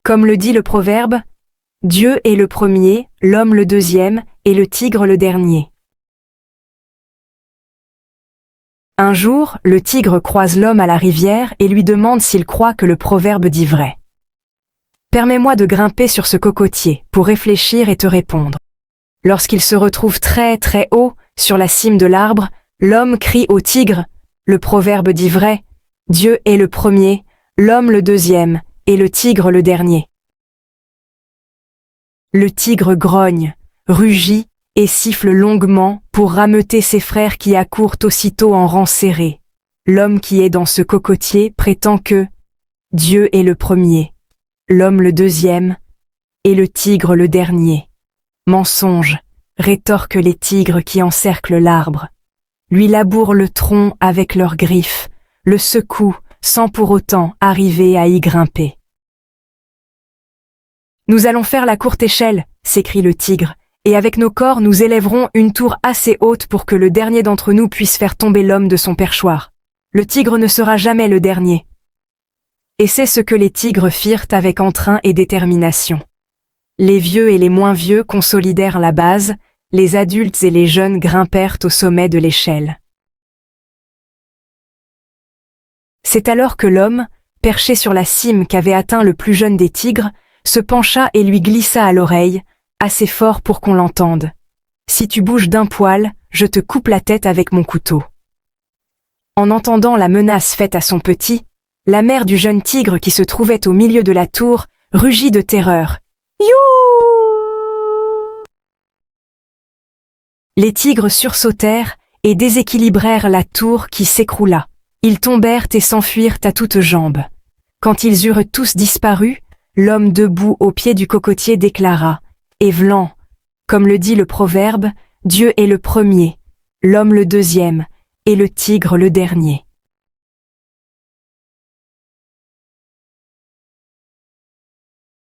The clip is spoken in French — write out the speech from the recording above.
Comme le dit le proverbe, Dieu est le premier, l'homme le deuxième et le tigre le dernier. Un jour, le tigre croise l'homme à la rivière et lui demande s'il croit que le proverbe dit vrai. « Permets-moi de grimper sur ce cocotier pour réfléchir et te répondre. » Lorsqu'il se retrouve très très haut, sur la cime de l'arbre, l'homme crie au tigre « Le proverbe dit vrai, Dieu est le premier, l'homme le deuxième et le tigre le dernier. » Le tigre grogne, rugit et siffle longuement pour rameuter ses frères qui accourent aussitôt en rang serré. L'homme qui est dans ce cocotier prétend que Dieu est le premier, l'homme le deuxième et le tigre le dernier. Mensonge, rétorquent les tigres qui encerclent l'arbre. Lui labourent le tronc avec leurs griffes, le secouent sans pour autant arriver à y grimper. « Nous allons faire la courte échelle, s'écrie le tigre, et avec nos corps nous élèverons une tour assez haute pour que le dernier d'entre nous puisse faire tomber l'homme de son perchoir. Le tigre ne sera jamais le dernier. » Et c'est ce que les tigres firent avec entrain et détermination. Les vieux et les moins vieux consolidèrent la base, les adultes et les jeunes grimpèrent au sommet de l'échelle. C'est alors que l'homme, perché sur la cime qu'avait atteint le plus jeune des tigres, se pencha et lui glissa à l'oreille, assez fort pour qu'on l'entende. « Si tu bouges d'un poil, je te coupe la tête avec mon couteau. » En entendant la menace faite à son petit, la mère du jeune tigre qui se trouvait au milieu de la tour rugit de terreur. « You !» Les tigres sursautèrent et déséquilibrèrent la tour qui s'écroula. Ils tombèrent et s'enfuirent à toutes jambes. Quand ils eurent tous disparu, l'homme debout au pied du cocotier déclara « Et v'lan, comme le dit le proverbe, Dieu est le premier, l'homme le deuxième et le tigre le dernier. »